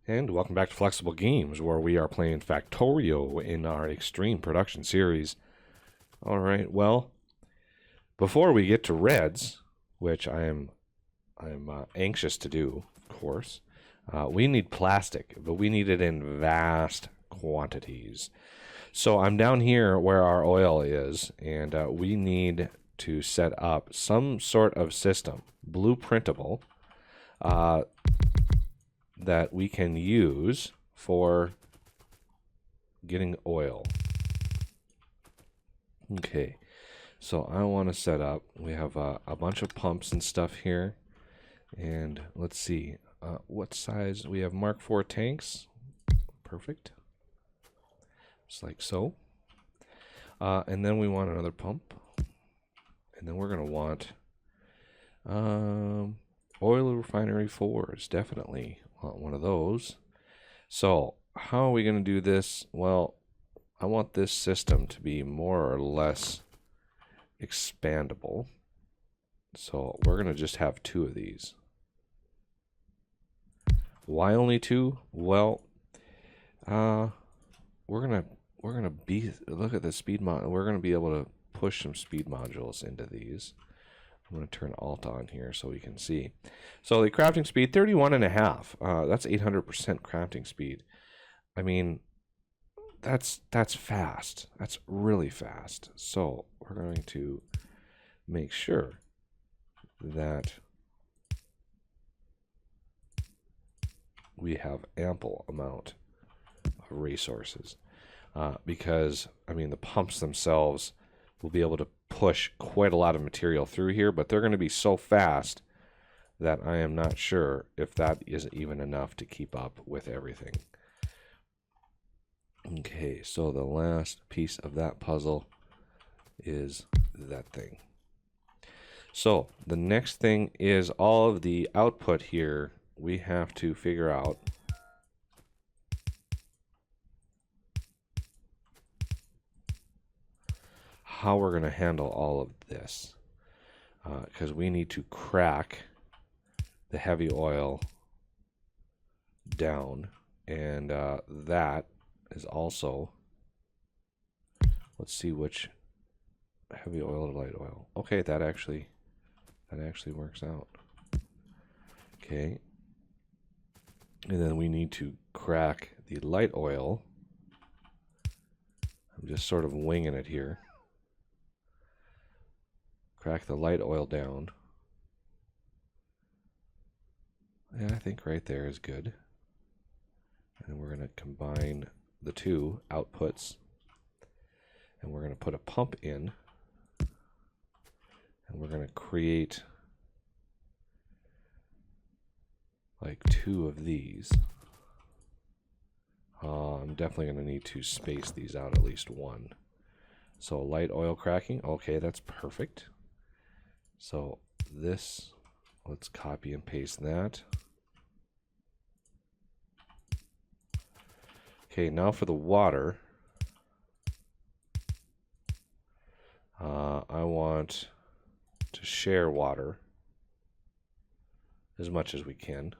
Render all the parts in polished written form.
And welcome back to Flexible Games, where we are playing Factorio in our Extreme Production series. Alright, well, before we get to reds, which I'm anxious to do, of course, we need plastic, but we need it in vast quantities. So I'm down here where our oil is, and we need to set up some sort of system, blueprintable, that we can use for getting oil. Okay, so I want to set up, we have a bunch of pumps and stuff here, and let's see, what size, we have Mark IV tanks, perfect, just like so, and then we want another pump, and then we're going to want oil refinery 4s, definitely want one of those. So how are we going to do this? Well, I want this system to be more or less expandable. So we're going to just have 2 of these. Why only 2? Well, we're gonna look at the speed mod. We're gonna be able to push some speed modules into these. I'm going to turn Alt on here so we can see. So the crafting speed, 31.5. That's 800% crafting speed. I mean, that's fast. That's really fast. So we're going to make sure that we have ample amount of resources. Because, I mean, the pumps themselves will be able to push quite a lot of material through here, but they're going to be so fast that I am not sure if that is even enough to keep up with everything. Okay, so the last piece of that puzzle is that thing. So the next thing is all of the output here. We have to figure out how we're going to handle all of this, because we need to crack the heavy oil down, and that is also, let's see which heavy oil or light oil. Okay, that actually works out. Okay, and then we need to crack the light oil. I'm just sort of winging it here. Crack the light oil down. Yeah, I think right there is good. And we're going to combine the 2 outputs. And we're going to put a pump in. And we're going to create like 2 of these. I'm definitely going to need to space these out at least 1. So light oil cracking. Okay, that's perfect. So this, let's copy and paste that. Okay, now for the water. I want to share water as much as we can.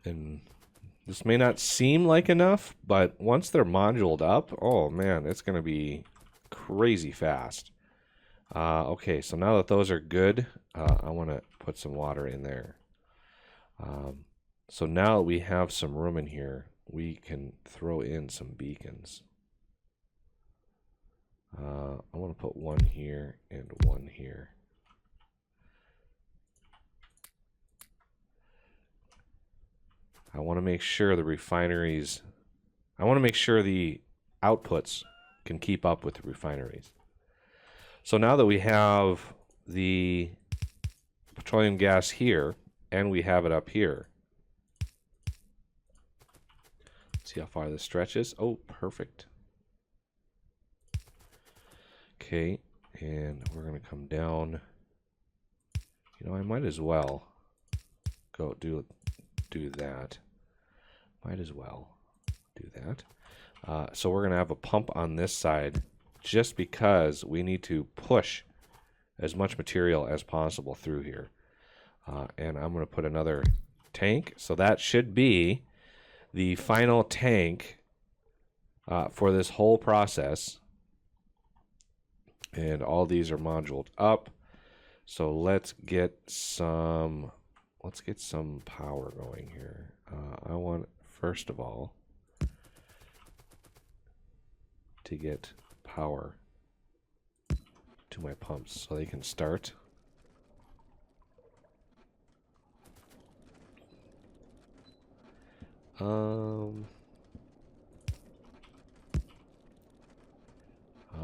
And this may not seem like enough, but once they're moduled up, oh man, it's going to be crazy fast. Okay, so now that those are good, I want to put some water in there. So now we have some room in here, we can throw in some beacons. I want to put 1 here and 1 here. I want to make sure the refineries, I want to make sure the outputs can keep up with the refineries. So now that we have the petroleum gas here and we have it up here, let's see how far this stretches. Oh, perfect. Okay, and we're going to come down. You know, I might as well go do that. Might as well do that. So we're going to have a pump on this side just because we need to push as much material as possible through here. And I'm going to put another tank. So that should be the final tank for this whole process. And all these are moduled up. So let's get some power going here. I want, first of all, to get power to my pumps so they can start. I'm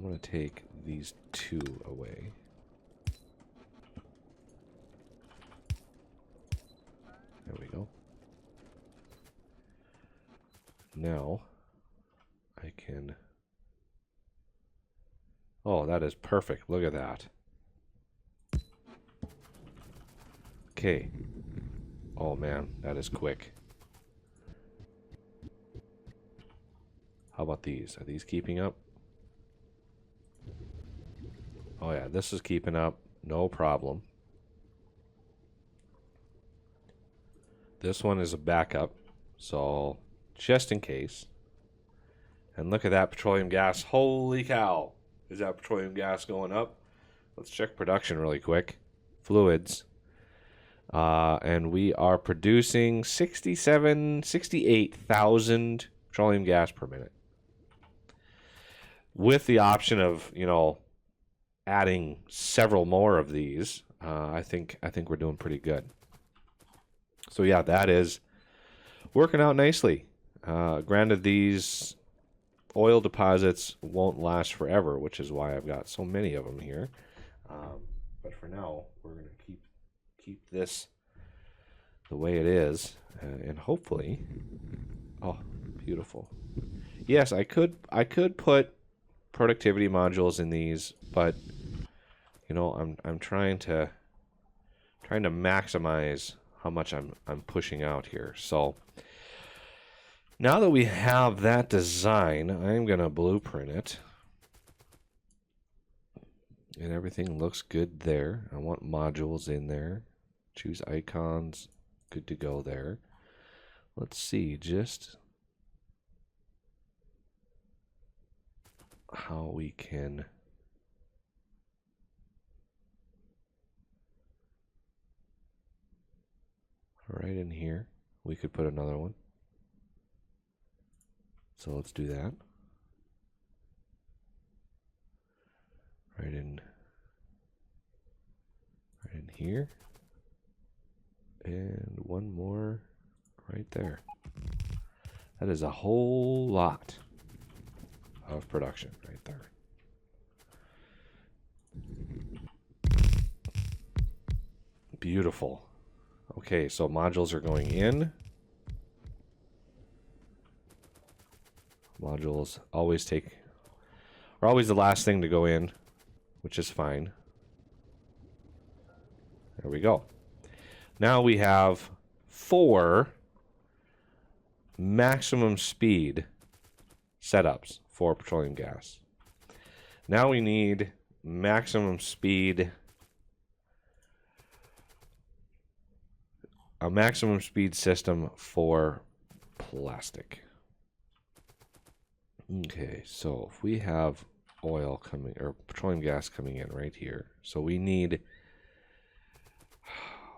going to take these two away. There we go. Now, I can... Oh, that is perfect. Look at that. Okay. Oh, man, that is quick. How about these? Are these keeping up? Oh, yeah, this is keeping up. No problem. This one is a backup, so just in case. And look at that petroleum gas. Holy cow. Is that petroleum gas going up? Let's check production really quick. Fluids. And we are producing 68,000 petroleum gas per minute. With the option of, you know, adding several more of these, I think we're doing pretty good. So yeah, that is working out nicely. Granted, these oil deposits won't last forever, which is why I've got so many of them here. But for now, we're going to keep this the way it is, and hopefully, oh, beautiful. Yes, I could put productivity modules in these, but you know, I'm trying to maximize how much I'm pushing out here. So now that we have that design, I'm gonna blueprint it. And everything looks good there. I want modules in there. Choose icons. Good to go there. Let's see just how we can right in here. We could put another one. So let's do that. Right in here. And one more right there. That is a whole lot of production right there. Beautiful. Okay, so modules are going in. Modules are always the last thing to go in, which is fine. There we go. Now we have 4 maximum speed setups for petroleum gas. Now we need maximum speed, a maximum speed system for plastic. Okay, so if we have oil coming, or petroleum gas coming in right here, so we need,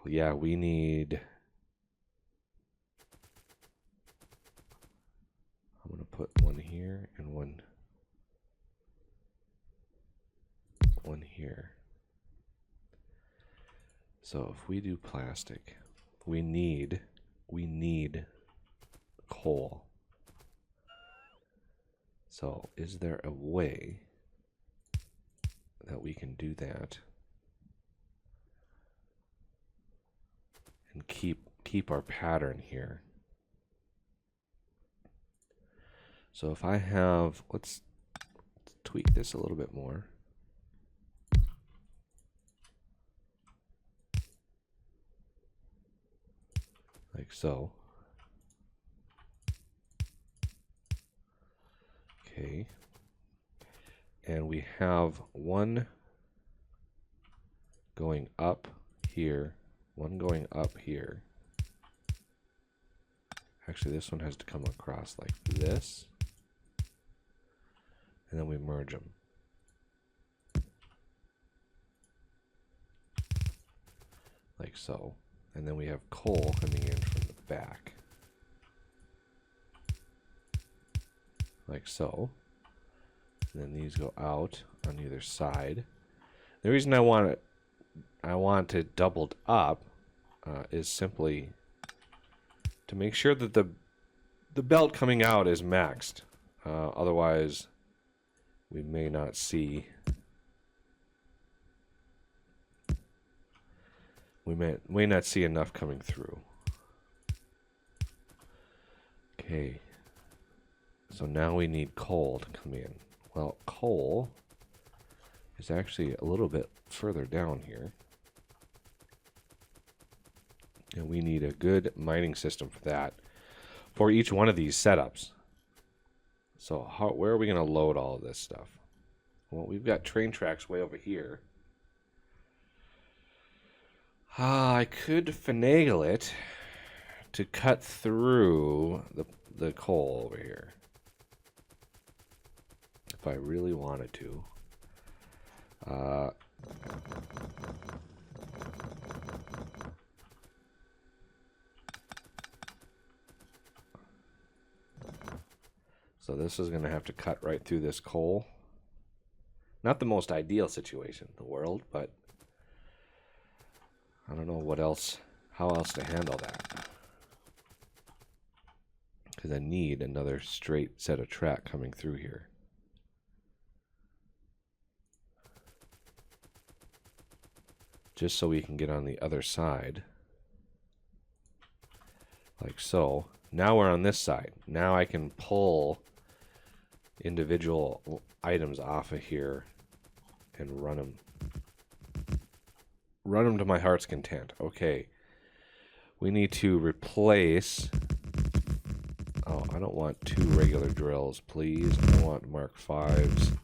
yeah, we need, I'm going to put one here and one here. So if we do plastic, we need coal. So is there a way that we can do that and keep our pattern here? So if I have, let's tweak this a little bit more. Like so. Okay. And we have one going up here one going up here. Actually, this one has to come across like this. And then we merge them. Like so. And then we have coal coming in from the back. Like so. And then these go out on either side. The reason I want it doubled up is simply to make sure that the belt coming out is maxed. Otherwise, we may not see. We may not see enough coming through. Okay. So now we need coal to come in. Well, coal is actually a little bit further down here. And we need a good mining system for that, for each one of these setups. So where are we going to load all of this stuff? Well, we've got train tracks way over here. I could finagle it to cut through the coal over here. If I really wanted to. So this is going to have to cut right through this coal. Not the most ideal situation in the world, but I don't know what else, how else to handle that. Because I need another straight set of track coming through here. Just so we can get on the other side. Like so. Now we're on this side. Now I can pull individual items off of here and run them. Run them to my heart's content. Okay. We need to replace... Oh, I don't want 2 regular drills, please. I want Mark 5s.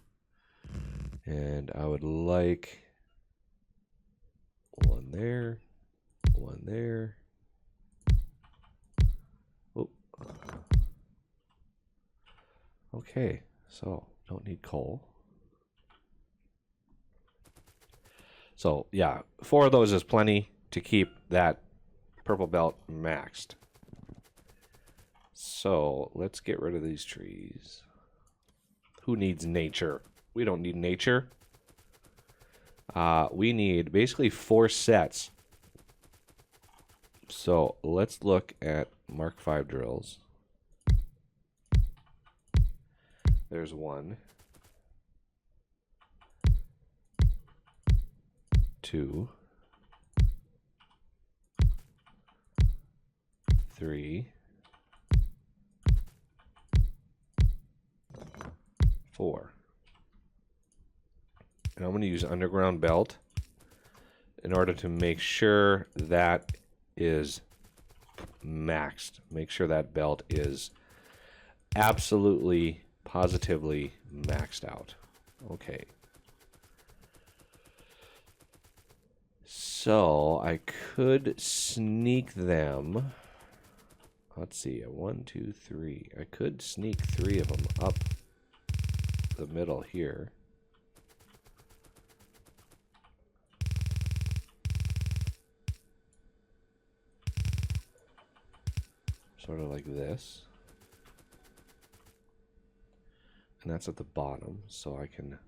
And I would like... one there. One there. Oh. Okay. So, don't need coal. So, yeah, 4 of those is plenty to keep that purple belt maxed. So, let's get rid of these trees. Who needs nature? We don't need nature. We need basically 4 sets. So, let's look at Mark 5 drills. There's 1. 2, 3, 4. And I'm going to use underground belt in order to make sure that is maxed. Make sure that belt is absolutely, positively maxed out. Okay. So I could sneak them. Let's see, 1, 2, 3. I could sneak 3 of them up the middle here. Sort of like this. And that's at the bottom, so I can...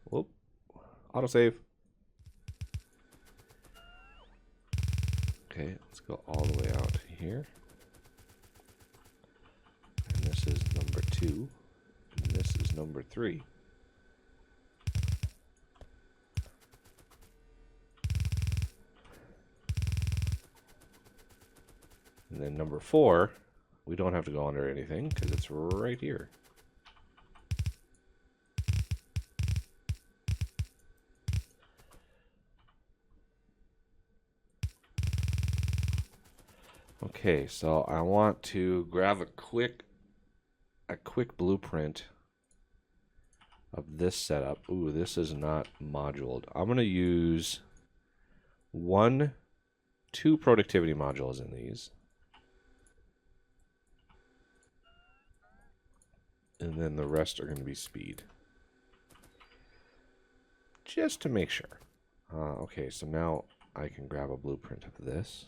Whoop. Autosave. Okay, let's go all the way out here. And this is number 2. And this is number 3. And then number 4, we don't have to go under anything because it's right here. Okay, so I want to grab a quick blueprint of this setup. Ooh, this is not moduled. I'm going to use 2 productivity modules in these. And then the rest are going to be speed. Just to make sure. Okay, so now I can grab a blueprint of this.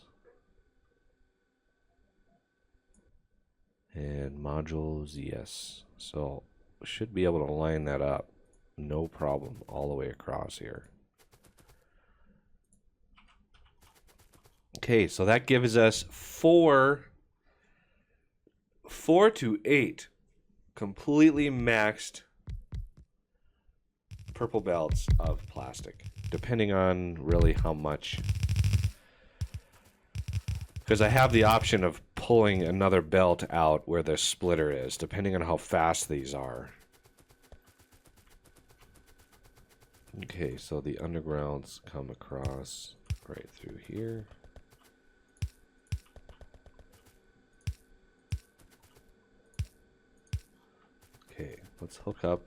And modules, yes. So should be able to line that up. No problem all the way across here. Okay, so that gives us 4 to 8 completely maxed purple belts of plastic, depending on really how much. Because I have the option of pulling another belt out where the splitter is, depending on how fast these are. Okay, so the undergrounds come across right through here. Okay, let's hook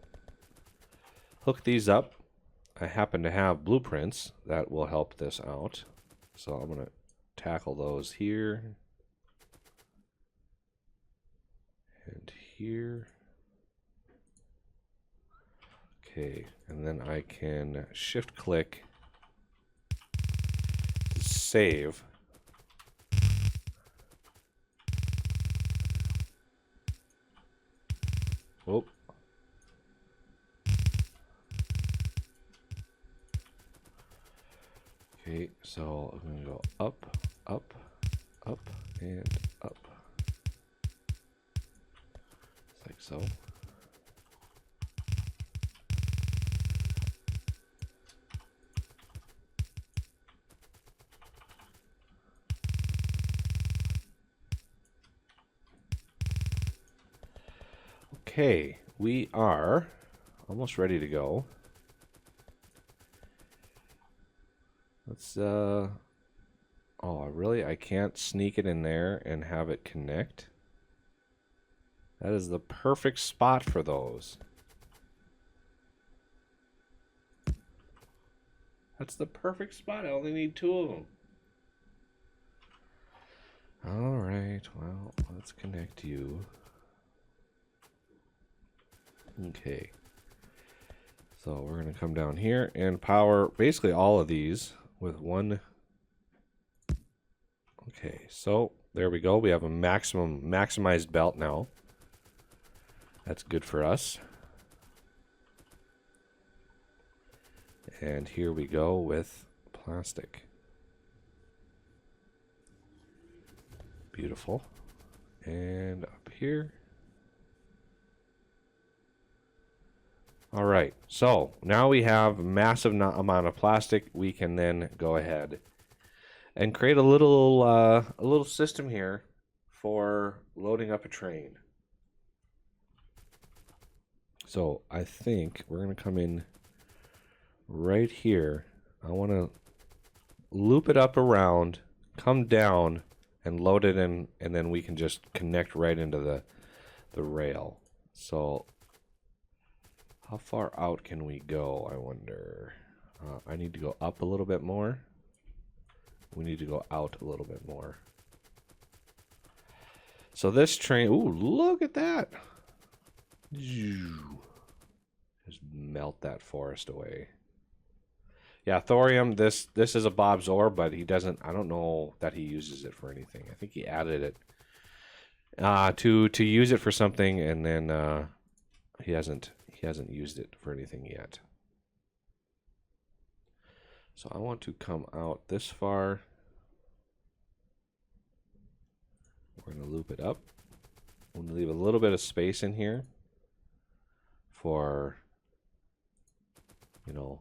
these up. I happen to have blueprints that will help this out. So I'm going to tackle those here. And here. Okay, and then I can shift click to save. Oh. Okay, so I'm going to go up, up, up, and up. Just like so. Okay, we are almost ready to go. Let's, oh, really? I can't sneak it in there and have it connect? That is the perfect spot for those. That's the perfect spot. I only need 2 of them. All right, well, let's connect you. Okay. So we're going to come down here and power basically all of these with one. Okay, so there we go. We have a maximized belt now. That's good for us. And here we go with plastic. Beautiful. And up here. All right, so now we have a massive amount of plastic. We can then go ahead and create a little system here for loading up a train. So I think we're going to come in right here. I want to loop it up around, come down, and load it in, and then we can just connect right into the rail. So how far out can we go, I wonder? I need to go up a little bit more. We need to go out a little bit more. So this train, ooh, look at that. Just melt that forest away. Yeah, thorium, this is a Bob's ore, but he doesn't, I don't know that he uses it for anything. I think he added it to use it for something, and then he hasn't used it for anything yet. So I want to come out this far. We're going to loop it up. I'm going to leave a little bit of space in here for, you know,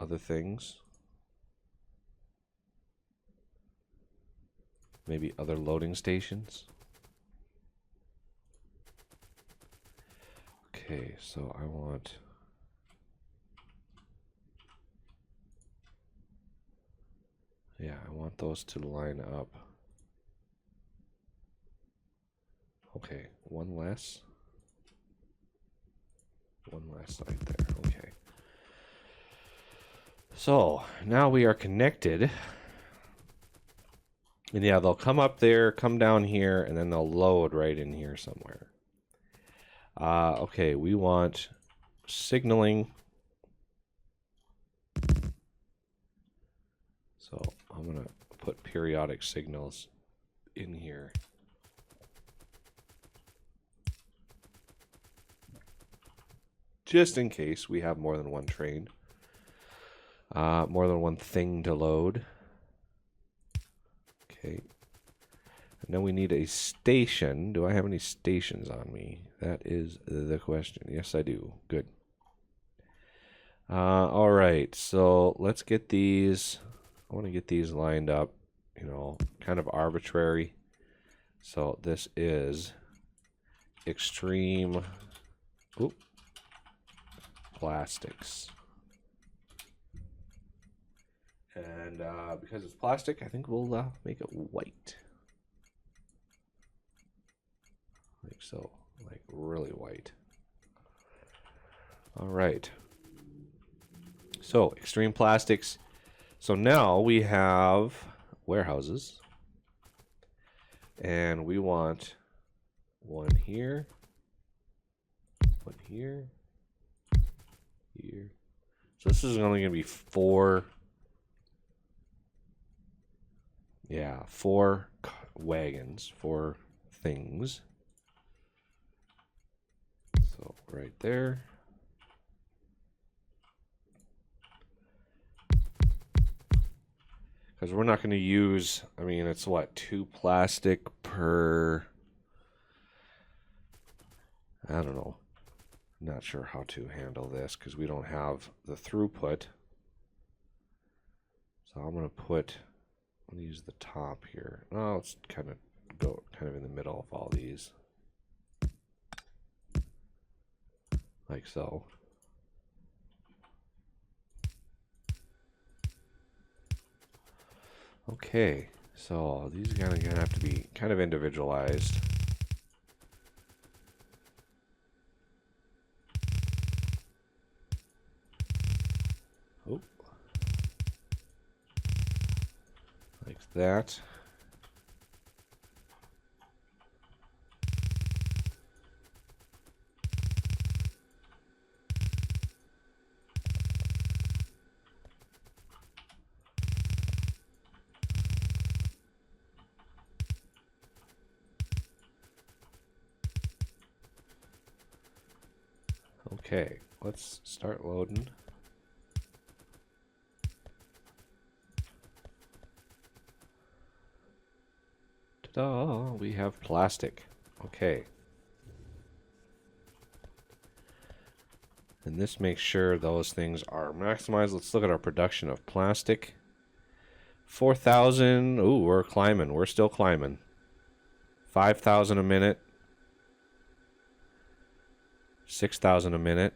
other things. Maybe other loading stations. Okay, so I want... yeah, I want those to line up. Okay, one less side there. Okay. So now we are connected. And yeah, they'll come up there, come down here, and then they'll load right in here somewhere. Okay, we want signaling. So I'm going to put periodic signals in here. Just in case we have more than one train. More than one thing to load. Okay. And then we need a station. Do I have any stations on me? That is the question. Yes, I do. Good. All right. So let's get these. I want to get these lined up, you know, kind of arbitrary. So this is extreme plastics. And because it's plastic, I think we'll make it white. Like so, like really white. All right. So, extreme plastics. So now we have warehouses. And we want one here, one here, here. So this is only going to be four. Yeah, 4 wagons, 4 things. So right there. Because we're not going to use, I mean, it's what, 2 plastic per, I don't know. Not sure how to handle this because we don't have the throughput. So I'm going to put, I'm going to use the top here. Oh, let's kind of go kind of in the middle of all these. Like so. Okay, so these are gonna have to be kind of individualized. Oh. Like that. Okay, let's start loading. Ta-da! We have plastic. Okay. And this makes sure those things are maximized. Let's look at our production of plastic. 4,000. Ooh, we're climbing. We're still climbing. 5,000 a minute. 6,000 a minute.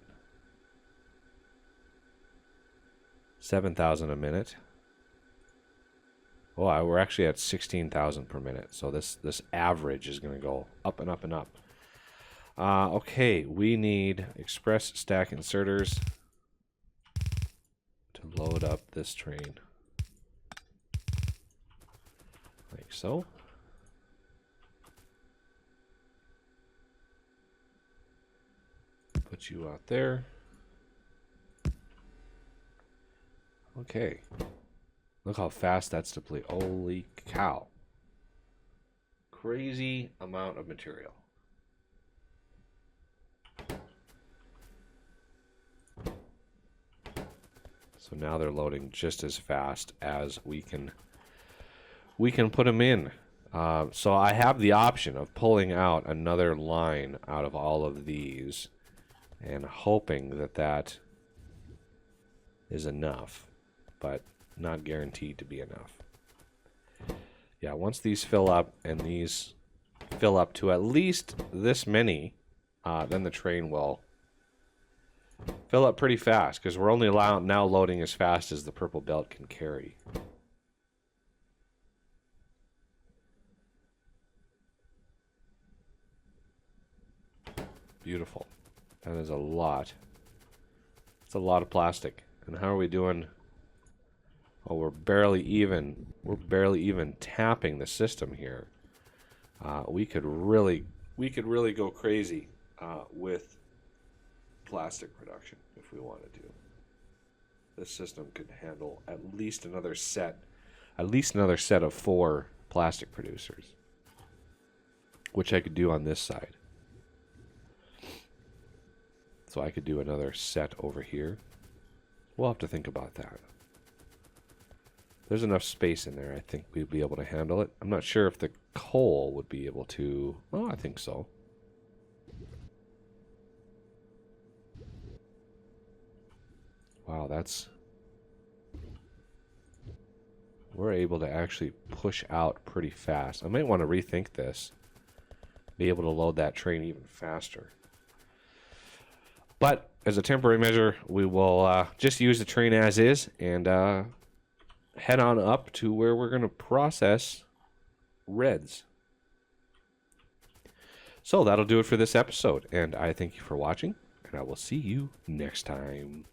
7,000 a minute. Oh, we're actually at 16,000 per minute. So this average is going to go up and up and up. Okay, we need express stack inserters to load up this train. Like so. Put you out there. Okay. Look how fast that's depleted. Holy cow. Crazy amount of material. So now they're loading just as fast as we can put them in. So I have the option of pulling out another line out of all of these and hoping that that is enough, but not guaranteed to be enough. Yeah, once these fill up and these fill up to at least this many, then the train will fill up pretty fast because we're only now loading as fast as the purple belt can carry. Beautiful. That is a lot. It's a lot of plastic. And how are we doing Oh, we're barely even tapping the system here. We could really go crazy with plastic production if we wanted to. This system could handle at least another set of 4 plastic producers, which I could do on this side. So I could do another set over here. We'll have to think about that. There's enough space in there. I think we'd be able to handle it. I'm not sure if the coal would be able to. Oh, I think so. Wow, we're able to actually push out pretty fast. I might want to rethink this. Be able to load that train even faster. But as a temporary measure, we will just use the train as is and head on up to where we're going to process reds. So that'll do it for this episode, and I thank you for watching, and I will see you next time.